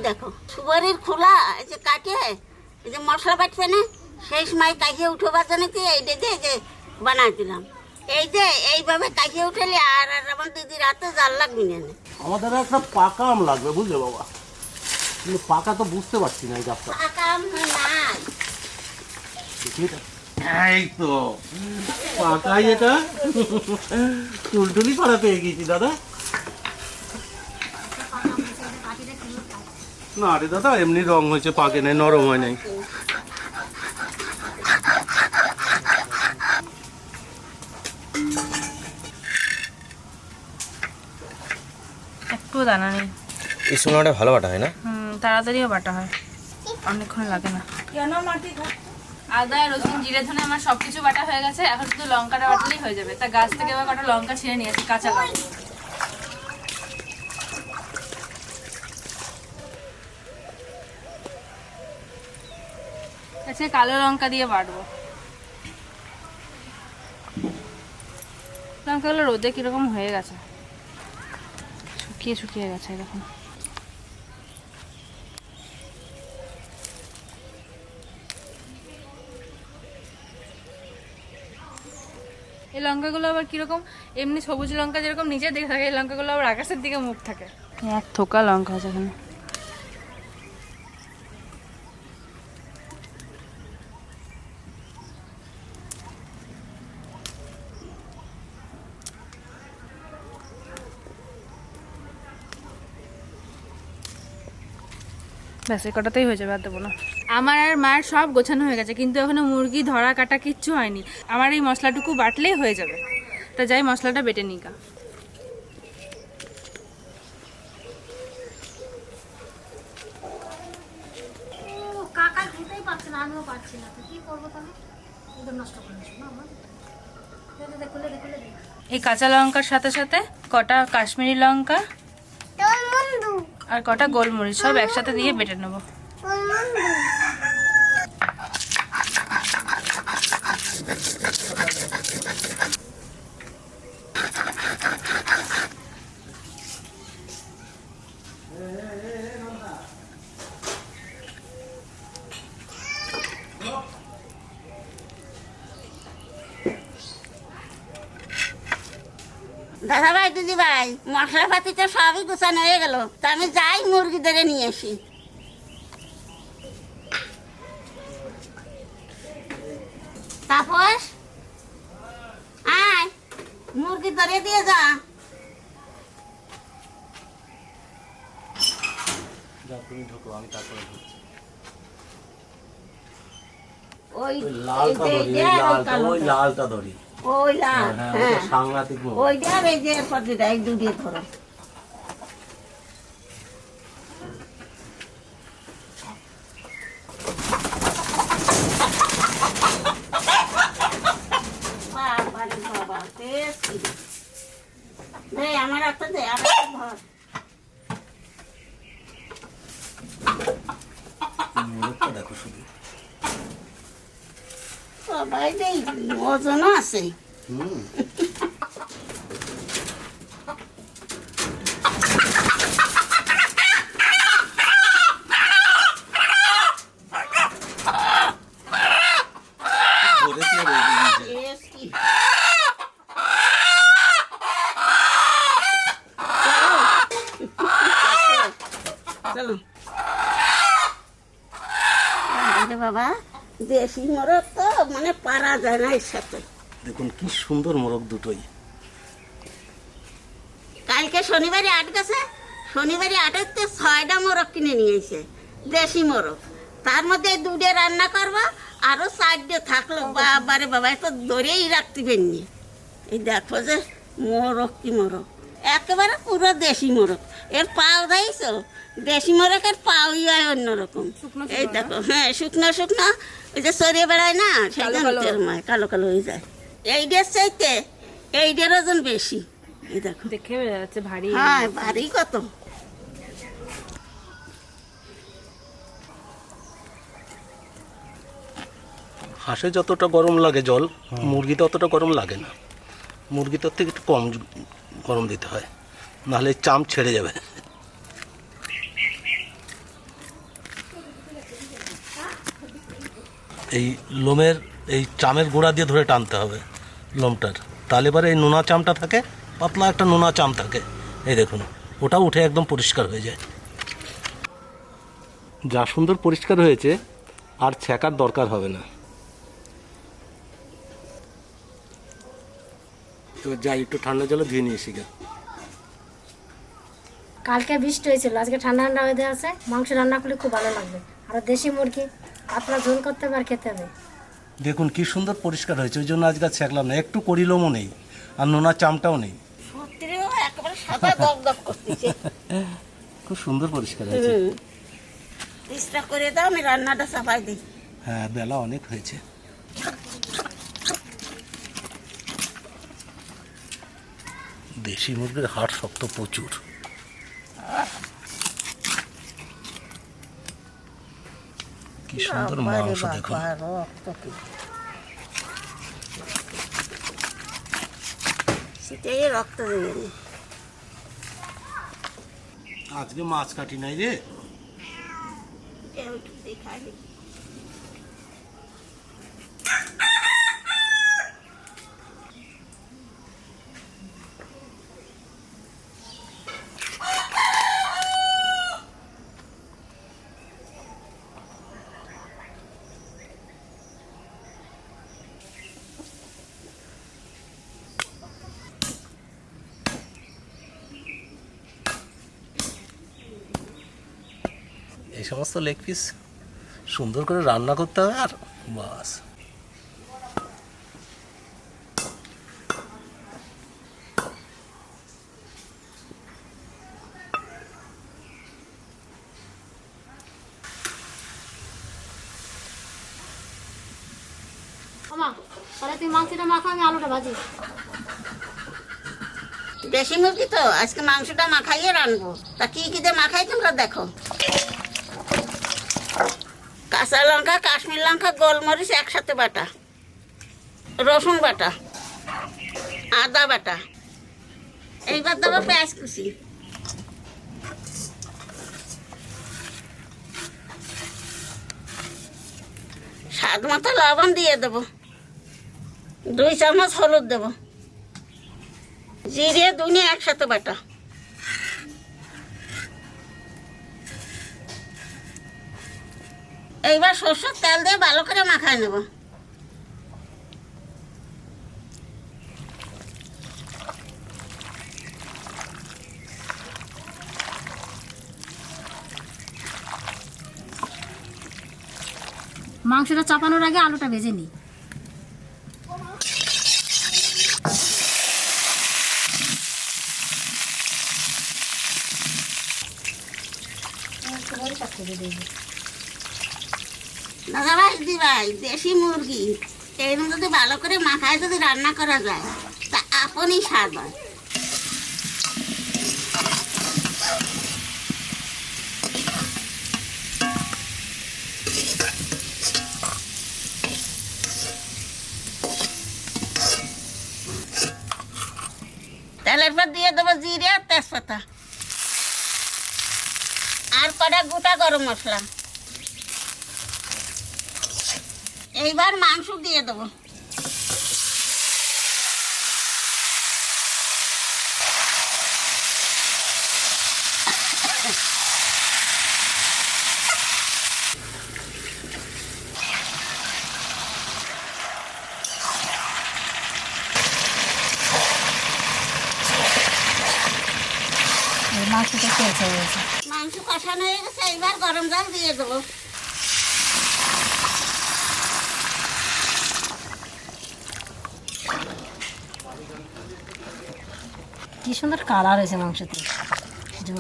দেখো সুপারির খোলা এই যে কাটে এই যে মশলা বাটবে না সেই সময় কাকিয়ে উঠোবার জন্য এইটা দিয়ে যে বানাই দিলাম। এই যে এইভাবে কাকিয়ে উঠেলে আর আমার দিদির হাতে জাল লাগবে না। আমাদের একটা পাকা আম লাগবে বুঝলে বাবা, কিন্তু পাকা তো বুঝতে পারছি না এই গাছটা। পাকা আম নাই। এই তো পাকাই, এটা টুলটুলি পাড়া পেয়ে গেছি দাদা। না রে দাদা, এমনি রং হয়েছে, পাকে নেই, নরম হয় নাই। একটু দানা নেই। এই সময়টা ভালো বাটা হয় না? তাড়াতাড়িও বাটা হয়, অনেকক্ষণ লাগে না। কেন মাটি আদা রসুন জিরে ধনে আমার সবকিছু বাটা হয়ে গেছে, এখন শুধু লঙ্কাটা বাটলেই হয়ে যাবে। তা গাছ থেকে আবার কটা লঙ্কা ছিঁড়ে নিয়েছি, কাঁচা লঙ্কা। আচ্ছা, কালো লঙ্কা দিয়ে বাটবো। লঙ্কাগুলো রোদে কিরকম হয়ে গেছে, শুকিয়ে শুকিয়ে গেছে এরকম। এই লঙ্কাগুলো আবার কিরকম, এমনি সবুজ লঙ্কা যেরকম নিচের দিকে থাকে, এই লঙ্কাগুলো আবার আকাশের দিকে মুখ থাকে। এক থোকা লঙ্কা আছে এখানে। ব্যাস, এই কটাতেই হয়ে যাবে, আর দেবো না। আমার আর মার সব গোছানো হয়ে গেছে, কিন্তু এখনো মুরগি ধরা কাটা কিচ্ছু হয়নি। আমার এই মশলাটুকু বাটলেই হয়ে যাবে। তা যাই মশলাটা বেটে নিই গা। এই কাঁচা লঙ্কার সাথে সাথে কটা কাশ্মীরি লঙ্কা আর কটা গোলমরিচ সব একসাথে দিয়ে বেটে নেবো। দাদা ভাই দিদি ভাই মশলাপাতি তো সবই গোছানো হয়ে গেল, তা আমি যাই মুরগি ধরে নিয়ে আসি। তাপস আয়, মুরগি ধরে দিয়ে যা। তুমি ঢোকো, আমি তারপরে ঢুকছি। ওই লালটা ধরি, ওই লালটা ধরি, ওই লাল, হ্যাঁ সাংঘাতিক। ওই দেখ এই যে পদ্ধতিটা এই দুটিয়ে ধরো। বাবা টেস্টি। দে আমার একটা দে, আর একটা ধর। দেখো শুধু সবাই দেই, ওজনও আছে। চলো বাবা, দেশি মোরগ তো মানে পারা যায় না এর সাথে। দেখুন কি সুন্দর মোরগ দুটোই। কালকে শনিবারে আট গেছে, শনিবারে আটেতে 6টা মোরগ কিনে নিয়েছে, দেশি মোরগ। তার মধ্যে দুধে রান্না করবো, আরো 4টে থাকলো। বাবারে বাবা, এত ধরেই রাখতে পারিনি। এই দেখো যে মোরগ কি মোরগ, একেবারে পুরো দেশি মোরগ। এর পাও দিয়েছো, দেশি মোরগের পাওই হয় অন্যরকম। এই দেখো, হ্যাঁ শুকনো শুকনো, ওই যে সরিয়ে বেড়ায় না, সেই জন্য কালো কালো হয়ে যায়। এইটার চাইতে এইটার ওজন বেশি। এই দেখো, দেখে যাচ্ছে ভারী। হ্যাঁ ভারী কত। হাঁসে যতটা গরম লাগে জল, মুরগিতে অতটা গরম লাগে না। মুরগি তার থেকে একটু কম গরম দিতে হয়, নাহলে চাম ছেড়ে যাবে। এই লোমের এই চামের গোড়া দিয়ে ধরে টানতে হবে লোমটার, তাহলে পরে এই নোনা চামটা থাকে, পাতলা একটা নোনা চাম থাকে, এই দেখুন ওটা উঠে একদম পরিষ্কার হয়ে যায়। যা সুন্দর পরিষ্কার হয়েছে, আর ছ্যাঁকার দরকার হবে না। এবার যাই একটু ঠান্ডা জলে ধুয়ে নিয়ে এসি গা। কালকে বৃষ্টি হয়েছিল, আজকে ঠান্ডা ঠান্ডা হয়ে আছে, মাংস রান্না করলে খুব ভালো লাগবে। আর দেশি মুরগি আপনার ঝোল করতে হবে আর খেতে হবে। দেখুন কি সুন্দর পরিষ্কার হয়েছে, ওই জন্য আজকে ছ্যাঁকলাম না, একটু করিলোমও নেই আর নোনা চামটাও নেই, সত্যিও একেবারে সাদা দপদপ করতেছে। খুব সুন্দর পরিষ্কার হয়েছে। চেষ্টা করে দাও, আমি রান্নাটা চাপাই দিই। হ্যাঁ, বেলা অনেক হয়েছে। দেশি মুরগির হাড় শক্ত প্রচুর। কি সুন্দর মাংস দেখুন। সেটাই রক্ত দেবে না। আজকে মাছ কাটি নাই রে। কেউ দেখাই এই সমস্ত লেগ পিস সুন্দর করে রান্না করতে হবে, আর বাস। মামা, তাহলে তুই মাংসটা মাখা, আমি আলুটা ভাজি। দেশি মুরগি তো আজকে মাংসটা মাখাইয়ে রানবো। তা কি কি দিয়ে মাখাই তোমরা দেখো। কাঁচা লঙ্কা, কাশ্মীর লঙ্কা, গোলমরিচ একসাথে বাটা, রসুন বাটা, আদা বাটা, এইবার দেবো পেঁয়াজ কুচি, স্বাদ মতো লবণ দিয়ে দেবো, 2 চামচ হলুদ দেবো, জিরে ধনে একসাথে বাটা, এইবার সরষের তেল দিয়ে ভালো করে মাখায় নেব। মাংসটা চাপানোর আগে আলুটা ভেজে নিই। দাদা ভাই, দি ভাই, দেশি মুরগি এরকম যদি ভালো করে মাখায় যদি রান্না করা যায়, তা আপনই স্বাদ হয়। তেলের পর দিয়ে দেবো জিরে আর তেজপাতা, আর কটা গোটা গরম মশলা। এইবার মাংস দিয়ে দেবো। মাংসটা খেয়েছে হয়েছে। মাংস কষানো হয়ে গেছে, এইবার গরম জল দিয়ে দেবো। কি সুন্দর কালার হয়েছে মাংসতে।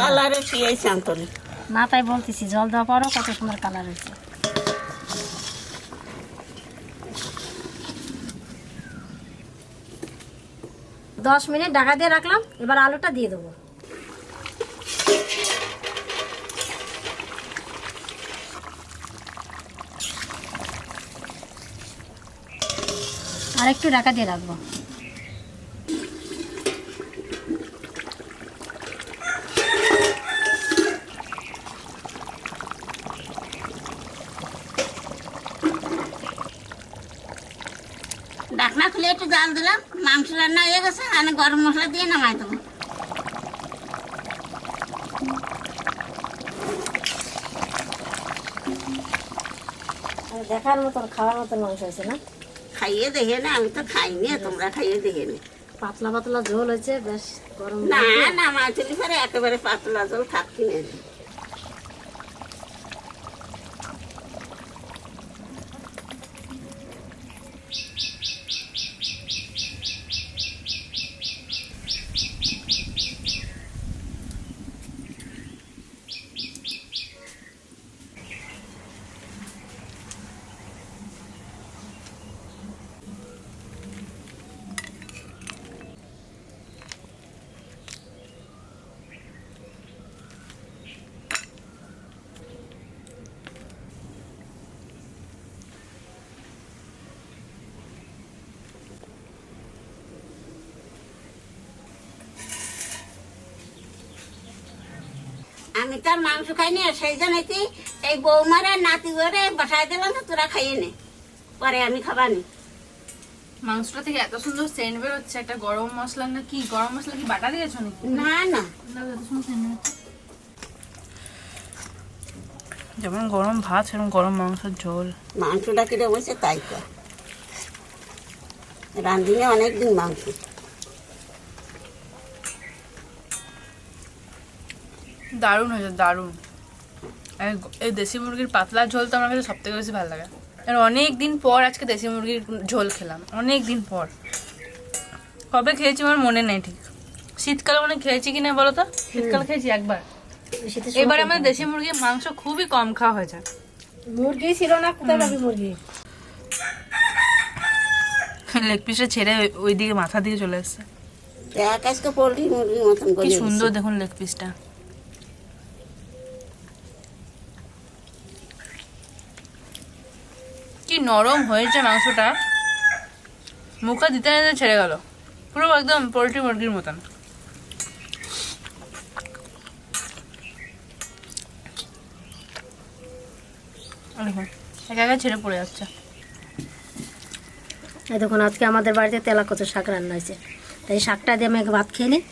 কালারে শিয়েছে আন্তরিক। না তাই বলতেছি, জল দেওয়া পরও কত সুন্দর কালার হয়েছে। দশ মিনিট ঢাকা দিয়ে রাখলাম, এবার আলুটা দিয়ে দেবো। আর একটু ঢাকা দিয়ে রাখবো। ঢাকনা খুলে একটু জাল দিলাম, মাংস রান্না হয়ে গেছে, আমি গরম মশলা দিয়ে নামাই দেবো। দেখার মতন খাওয়ার মতন মাংস হয়েছে না? খাইয়ে দেখে না, আমি তো খাইনি, তোমরা খাইয়ে দেখে নি। পাতলা পাতলা ঝোল হয়েছে, বেশ গরম না না, মাছলি পরে একেবারে পাতলা জল থাকছি না। আমি তো আর মাংস খাইনি, আর সেই জন্যই এই বৌমারা নাতি করে বসাই দিলাম, তো তোরা খাইয়ে নে, পরে আমি খাবানি। মাংসটা থেকে এত সুন্দর সেন্ট বেরোচ্ছে, একটা গরম মশলা না কি, গরম মশলা কি বাটা দিয়েছো নাকি? না না, এত সুন্দর সেন্ট বেরোচ্ছে। যেমন গরম ভাত সেরকম গরম মাংসের ঝোল। মাংসটা কিনে বসে তাই কর, রাঁধিনে অনেকদিন মাংস। দারুণ হয়েছে, দারুণ। এই দেশি মুরগির পাতলা ঝোল তো আমার কাছে সব থেকে বেশি ভালো লাগে। আর অনেক দিন পর আজকে দেশি মুরগির ঝোল খেলাম, অনেক দিন পর। কবে খেয়েছি আমার মনে নেই ঠিক, শীতকালে মনে খেয়েছি কিনা বলো তো? শীতকালে খেয়েছি একবার। এবার আমাদের দেশি মুরগির মাংস খুবই কম খাওয়া হয়েছে। মুরগি ছিল না, কোথায় পাবি মুরগি? লেগ পিসটা ছেড়ে ওই দিকে মাথা দিয়ে চলে এসছে। এক আজকে পোলট্রি মুরগির মতন কি করে সুন্দর দেখুন লেগ পিসটা। কি নরম হয়েছে মাংসটা, মুখে দিতে না দিতে ছেড়ে গেল, পুরো একদম পোলট্রি মুরগির মতন। একা একা ছেড়ে পড়ে যাচ্ছে। এই দেখুন, আজকে আমাদের বাড়িতে তেলাকত শাক রান্না হয়েছে, তাই শাকটা দিয়ে আমি ভাত খেয়ে নিই,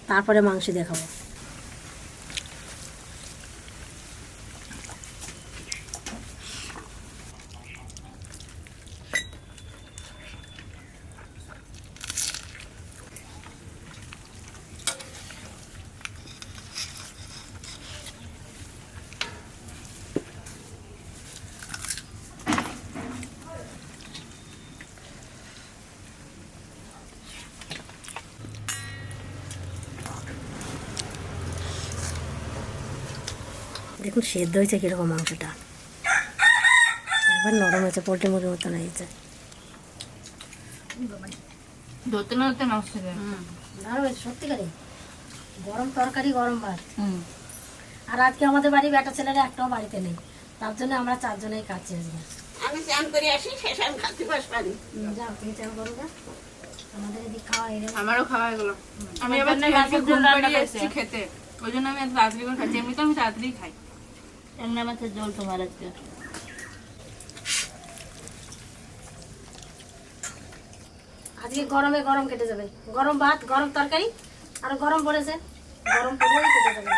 তারপরে মাংস দেখাবো। দেখুন সেদ্ধ হয়েছে কীরকম মাংসটা, একবার নরম হয়েছে, পোলট্রি মুরগির মতন হয়েছে। ধরতে না ধরতে মাংস থেকে দারুণ হয়েছে সত্যিকারই, গরম তরকারি গরম ভাত। আর আজকে আমাদের বাড়ি বেটা ছেলেরা একটাও বাড়িতে নেই, তার জন্য আমরা চারজনেই খাচ্ছি আজকে। আমি চান করে আসি, শেষ আমি খাতে পাস পারি। যাও তুমি চান করো না, আমাদের এদিকে খাওয়া এলে আমারও খাওয়া হয়ে গেলো। আমি আবার ছেলেকে ঘুম পাড়িয়ে এসেছি খেতে, ওই জন্য আমি এত তাড়াতাড়ি করে খাচ্ছি। এমনিতে আমি তাড়াতাড়ি খাই। ট্যাংরা মাছের ঝোল তোমার আজকে। আজকে গরমে গরম কেটে যাবে, গরম ভাত গরম তরকারি, আর গরম পড়েছে, গরম পড়লেই কেটে যাবে।